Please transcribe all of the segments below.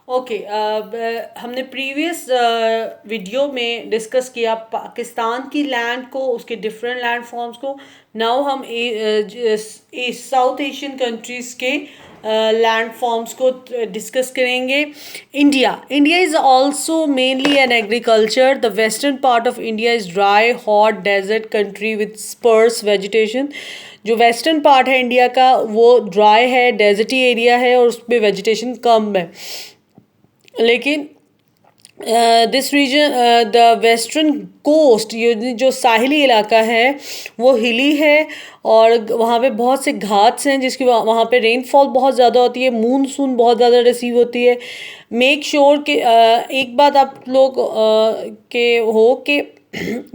Okay, हमने previous video में discuss किया पाकिस्तान की लैंड को, उसके डिफरेंट लैंड फॉर्म्स को. नाउ हम साउथ एशियन कंट्रीज के लैंड फॉर्म्स को डिस्कस करेंगे. India is also mainly an agriculture. The western part of India is dry hot desert country with sparse vegetation. जो वेस्टर्न पार्ट है India का वो dry है, डेजर्टी एरिया है और उसमें वेजिटेशन कम है. लेकिन this region, the western coast, ये जो साहिली इलाका है वो हिली है और वहाँ पे बहुत से घाट्स हैं जिसकी वहाँ पे रेनफॉल बहुत ज़्यादा होती है, मूनसून बहुत ज़्यादा रिसीव होती है. मेक श्योर कि एक बात आप लोग के हो कि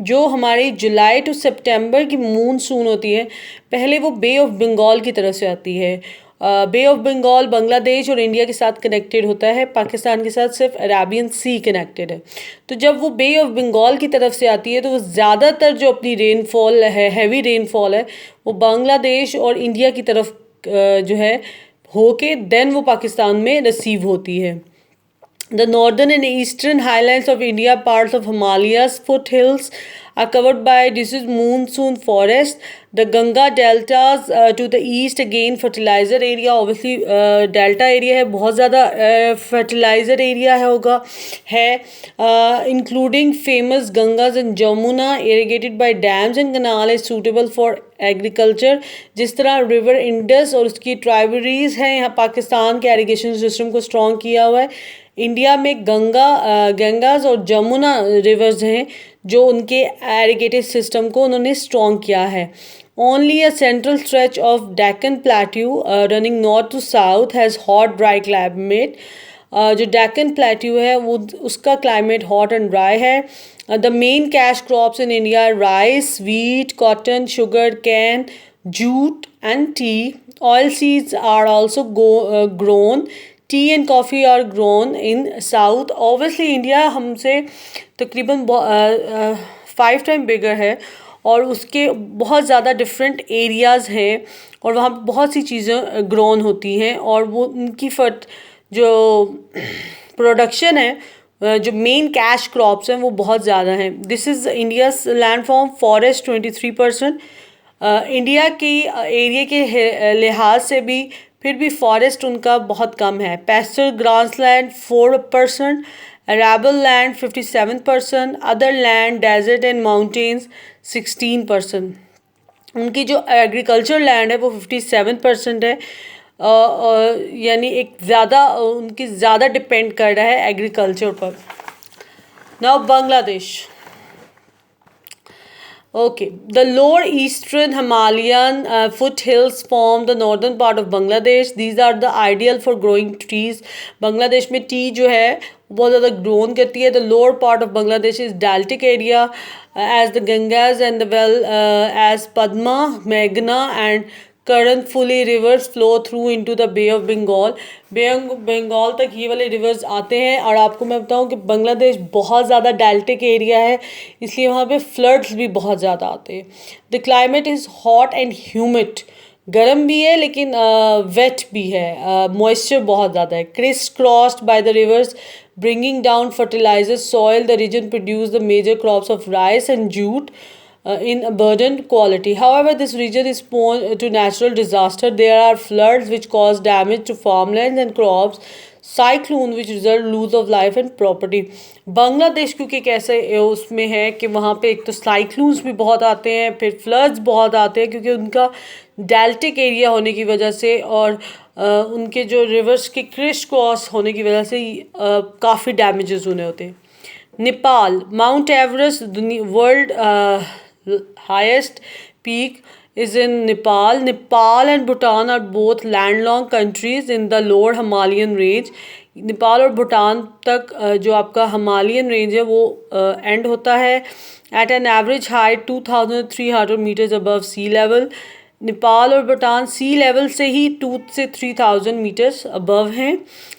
जो हमारी जुलाई टू सितंबर की मूनसून होती है पहले वो बे ऑफ बंगाल की तरफ से आती है. बे ऑफ बंगाल बांग्लादेश और इंडिया के साथ कनेक्टेड होता है, पाकिस्तान के साथ सिर्फ अरेबियन सी कनेक्टेड है. तो जब वो बे ऑफ बंगाल की तरफ से आती है तो वो ज़्यादातर जो अपनी रेनफॉल है, हैवी रेनफॉल है, वो बांग्लादेश और इंडिया की तरफ जो है होके देन वो पाकिस्तान में रिसीव होती है. The northern and eastern highlands of India, parts of Himalayas foothills, are covered by deciduous monsoon forest. The Ganga deltas to the east, again fertilizer area. Obviously, delta area है, बहुत ज़्यादा fertilizer area है, including famous Gangas and Jamuna, irrigated by dams and canal, is suitable for agriculture. जिस तरह river Indus और उसकी ट्राइबरीज हैं, यहाँ पाकिस्तान के इरिगेशन सिस्टम को स्ट्रॉन्ग किया हुआ है. इंडिया में गंगाज और जमुना रिवर्स हैं जो उनके एरिगेटेड सिस्टम को उन्होंने स्ट्रॉन्ग किया है. Only a central stretch of Deccan plateau running north to south has hot dry climate. जो डेक्कन प्लेट्यू है वो उसका क्लाइमेट हॉट एंड ड्राई है. The main cash crops in India rice, wheat, cotton, sugar cane, jute and tea. Oilseeds are also grown. Tea and coffee are grown in south. Obviously India हमसे तकरीबन 5 time बिगर है और उसके बहुत ज़्यादा different areas हैं और वहाँ पे बहुत सी चीज़ें ग्रोन होती हैं और वो उनकी जो प्रोडक्शन है, जो मेन कैश क्रॉप्स हैं वो बहुत ज़्यादा हैं. This is India's land form. Forest 23%. India की एरिया के लिहाज से भी फिर भी फॉरेस्ट उनका बहुत कम है. Pasture grass land 4%, arable land 57%, other land desert and mountains 16%. उनकी जो एग्रीकल्चर लैंड है वो 57% है. यानी एक ज़्यादा उनकी ज़्यादा डिपेंड कर रहा है एग्रीकल्चर पर. Now Bangladesh. Okay, the lower eastern Himalayan foothills form the northern part of Bangladesh. These are the ideal for growing trees. Bangladesh में टी जो है बहुत ज़्यादा ग्रोन करती है. The lower part of Bangladesh is deltic area as the Ganges and the well as Padma, Meghna and currentfully rivers flow through into the Bay of Bengal. Bay of Bengal तक ये वाले reverse आते हैं. और आपको मैं बताऊं कि बांग्लादेश बहुत ज़्यादा डेल्टिक एरिया है इसलिए वहाँ पे फ्लड्स भी बहुत ज़्यादा आते हैं. The climate is hot and humid. गर्म भी है लेकिन वेट भी है, मॉइस्चर बहुत ज़्यादा है. Crisscrossed by the rivers bringing down fertilizer soil. The region produce the major crops of rice and jute in abundant quality. However, this region is prone to natural disaster. There are floods which cause damage to farmlands and crops, cyclone which result lose of life and property. Bangladesh क्योंकि कैसे उसमें है कि वहाँ पे एक तो cyclones भी बहुत आते हैं, फिर फ्लड्स बहुत आते हैं क्योंकि उनका डेल्टिक एरिया होने की वजह से और उनके जो रिवर्स के क्रिस क्रॉस होने की वजह से काफ़ी डैमेजेस होने होते हैं. Nepal. Mount Everest, world highest peak, is in Nepal. Nepal and Bhutan are both landlocked countries in the lower Himalayan range. Nepal और भूटान तक जो आपका हिमालयन रेंज है वो एंड होता है at an average height 2300 metres above sea level. Nepal और Bhutan sea level से ही 2 से 3000 मीटर्स अबव हैं.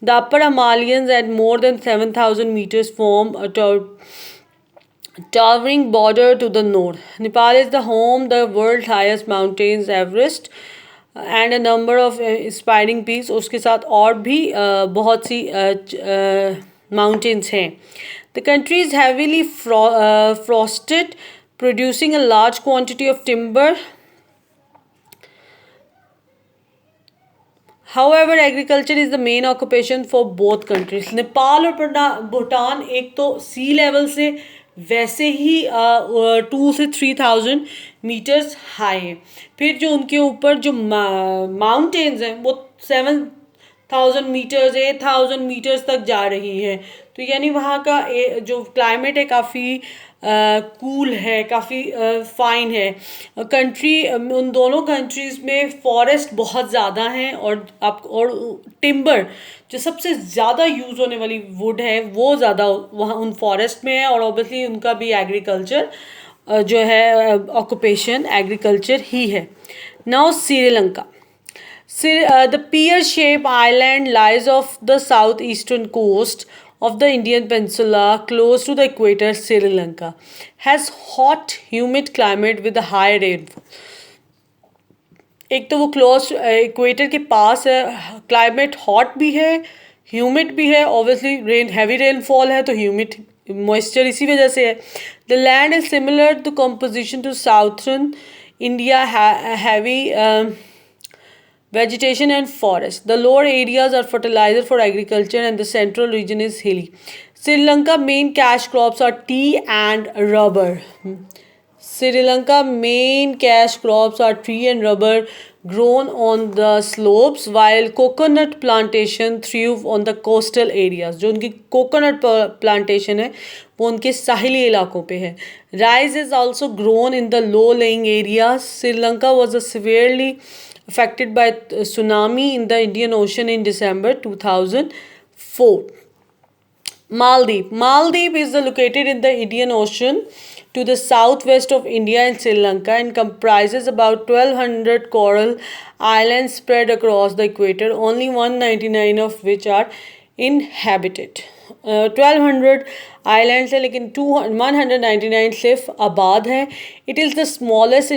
The upper Himalayas at more than 7000 metres form towering border to the north. Nepal is the home the world's highest mountains, Everest. And a number of inspiring peaks, उसके साथ और भी बहुत सी mountains हैं. The country is heavily frosted, producing a large quantity of timber. However, agriculture is the main occupation for both countries. Nepal और भूटान एक तो सी level से वैसे ही 2 से 3,000 मीटर्स हाई है. फिर जो उनके ऊपर जो माउंटेन्स हैं वो 7,000 मीटर्स 8,000 मीटर्स तक जा रही हैं. तो यानी वहाँ का जो क्लाइमेट है काफ़ी कूल है, काफ़ी फाइन है. कंट्री उन दोनों कंट्रीज़ में फॉरेस्ट बहुत ज़्यादा हैं और टिम्बर जो सबसे ज़्यादा यूज़ होने वाली वुड है वो ज़्यादा वहाँ उन फॉरेस्ट में है. और ऑब्वियसली उनका भी एग्रीकल्चर जो है ऑक्यूपेशन एग्रीकल्चर ही है. Now Sri Lanka. The pear-shaped island lies off the southeastern coast of the Indian peninsula close to the equator. Sri Lanka has hot, humid climate with a high rainfall. एक तो वो close equator के पास है, climate hot भी है, humid भी है. Obviously heavy rainfall है तो ह्यूमिड मॉइस्चर इसी वजह से है. The land is similar to composition to southern India, heavy vegetation and forest. The lower areas are fertilizer for agriculture and the central region is hilly. Sri Lanka main cash crops are tea and rubber. Sri Lanka main cash crops are tea and rubber grown on the slopes, while coconut plantation thrive on the coastal areas. जो उनकी coconut plantation है वो उनके साहिली इलाकों पे है. Rice is also grown in the low-lying areas. Sri Lanka was a severely affected by tsunami in the Indian Ocean in December 2004. Maldive. Maldive is located in the Indian Ocean to the southwest of India and Sri Lanka and comprises about 1,200 coral islands spread across the equator, only 199 of which are inhabited. 1,200 islands है लेकिन 199 सिर्फ आबाद हैं. It is the smallest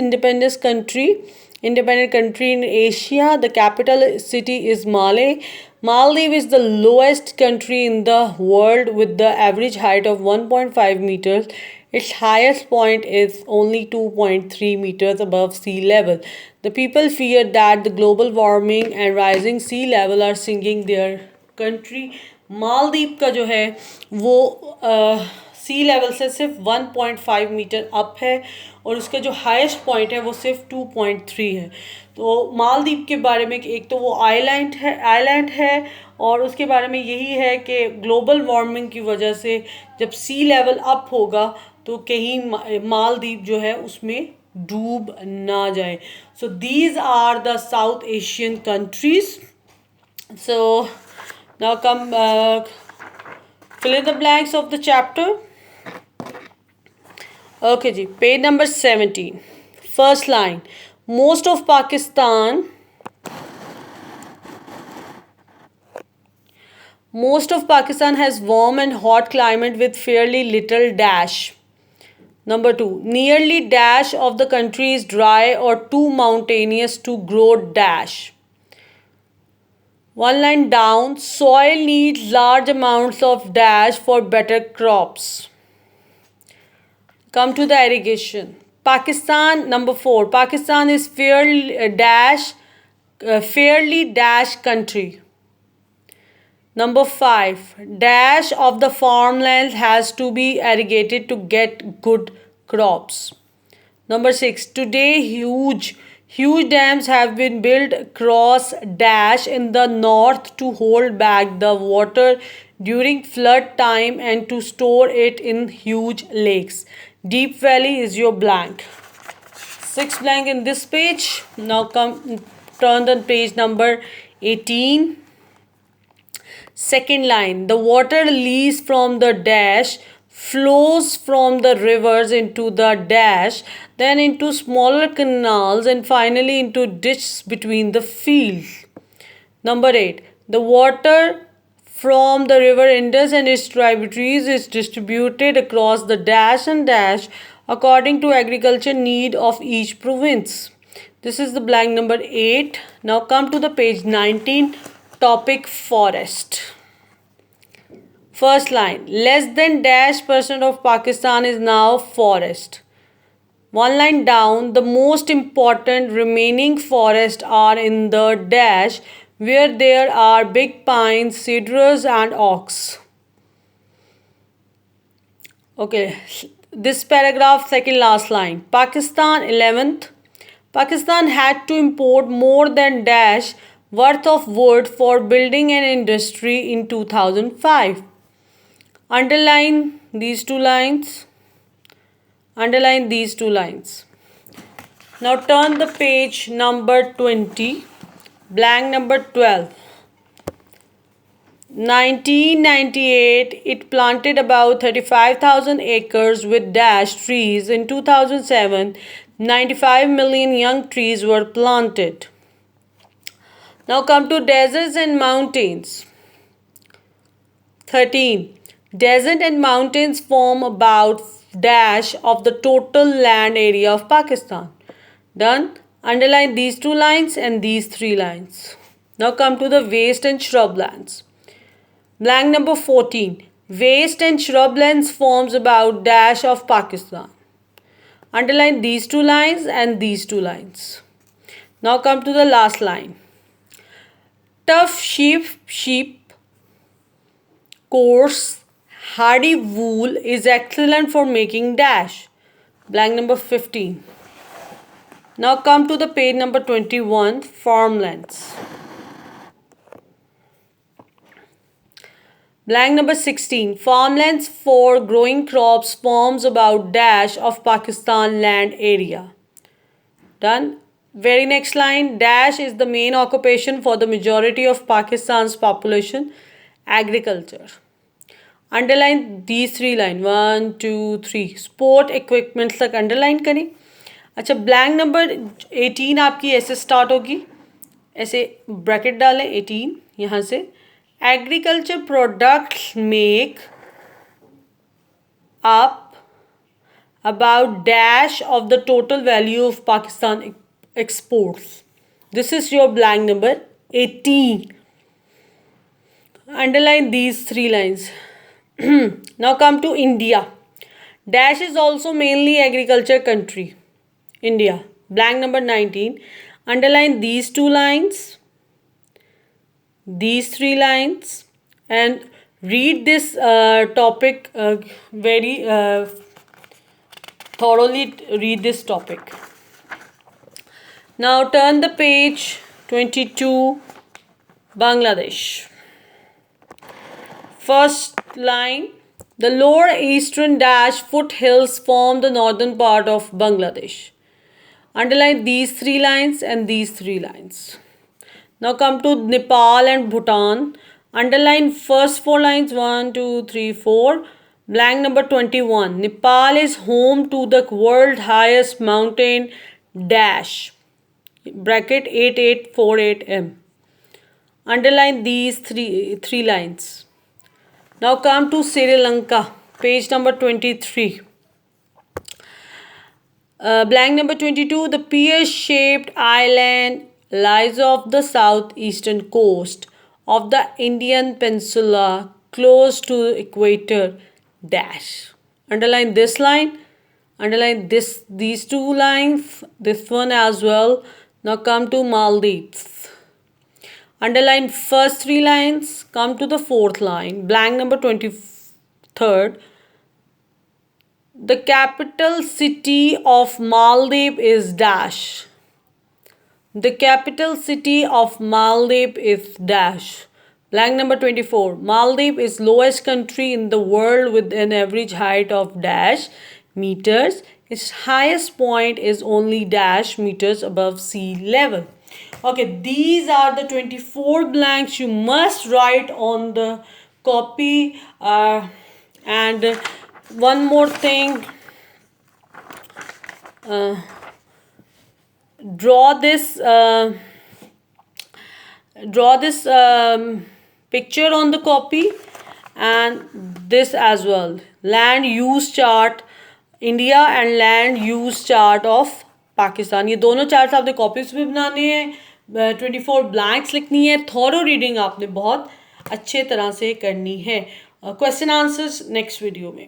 independent country in Asia. The capital city is Male. Maldives is the lowest country in the world with the average height of 1.5 meters. Its highest point is only 2.3 meters above sea level. The people fear that the global warming and rising sea level are sinking their country. Maldives का जो है वो सी level से सिर्फ 1.5 metre up है और उसका जो हाईएस्ट पॉइंट है वो सिर्फ 2.3 है. तो मालदीव के बारे में एक तो वो आइलैंड है और उसके बारे में यही है कि ग्लोबल वार्मिंग की वजह से जब सी लेवल अप होगा तो कहीं मालदीव जो है उसमें डूब ना जाए. So these are the South Asian countries. So now come fill in the blanks of the chapter. Okay ji, page number 17. First line. Most of Pakistan has warm and hot climate with fairly little dash. Number 2. Nearly dash of the country is dry or too mountainous to grow dash. One line down, soil needs large amounts of dash for better crops. Come to the irrigation. Pakistan, number 4. Pakistan is fairly dash country. Number 5. Dash of the farmland has to be irrigated to get good crops. Number 6. Today huge dams have been built across dash in the north to hold back the water during flood time and to store it in huge lakes. Deep Valley is your blank. 6 blank in this page. Now turn the page number 18. Second line. The water released from the dash flows from the rivers into the dash, then into smaller canals and finally into ditches between the fields. Number 8. The water from the river Indus and its tributaries is distributed across the dash and dash according to agriculture need of each province. This is the blank number 8. Now come to the page 19, topic forest. First line, less than dash percent of Pakistan is now forest. One line down, the most important remaining forests are in the dash where there are big pines, cedars and oaks. Okay, this paragraph, second last line. Pakistan 11th. Pakistan had to import more than dash worth of wood for building an industry in 2005. Underline these two lines. Underline these two lines. Now turn the page number 20, blank number 12. 1998, it planted about 35,000 acres with dash trees. In 2007, 95 million young trees were planted. Now come to deserts and mountains. 13. Desert and mountains form about dash of the total land area of Pakistan. Done. Underline these two lines and these three lines. Now come to the waste and shrublands. Blank number 14. Waste and shrublands forms about dash of Pakistan. Underline these two lines and these two lines. Now come to the last line. Tough sheep, coarse, hardy wool is excellent for making dash. Blank number 15. Now come to the page number 21, farmlands. Blank number 16. Farmlands for growing crops forms about dash of Pakistan land area. Done. Very next line. Dash is the main occupation for the majority of Pakistan's population. Agriculture. Underline these three lines. 1, 2, 3. Sport equipment तक underline करें. अच्छा, blank number 18 आपकी ऐसे start होगी, ऐसे bracket डालें 18 यहाँ से. Agriculture products make up about dash of the total value of Pakistan exports. This is your blank number 18. Underline these three lines. Now come to India. Dash is also mainly agriculture country. India. Blank number 19. Underline these two lines, these three lines, and read this topic very thoroughly. Read this topic. Now turn the page 22, Bangladesh. First line, the lower eastern dash foothills form the northern part of Bangladesh. Underline these three lines and these three lines. Now come to Nepal and Bhutan. Underline first four lines, 1, 2, 3, 4. Blank number 21. Nepal is home to the world highest mountain dash. Bracket 8848 m. Underline these three lines. Now come to Sri Lanka, page number 23. Blank number 22. The pear-shaped island lies off the southeastern coast of the Indian peninsula close to equator dash. Underline this line. Underline these two lines. This one as well. Now come to Maldives. Underline first three lines. Come to the fourth line. Blank number 23rd. The capital city of Maldives is dash. The capital city of Maldives is dash. Blank number 24. Maldives is lowest country in the world with an average height of dash meters. Its highest point is only dash meters above sea level. Okay, these are the 24 blanks you must write on the copy. And one more thing, draw this picture on the copy, and this as well, land use chart India and land use chart of Pakistan. ये दोनों charts आपने copies भी बनाने हैं, 24 blanks लिखनी है, thorough reading आपने बहुत अच्छे तरह से करनी है। क्वेश्चन आंसर्स नेक्स्ट वीडियो में।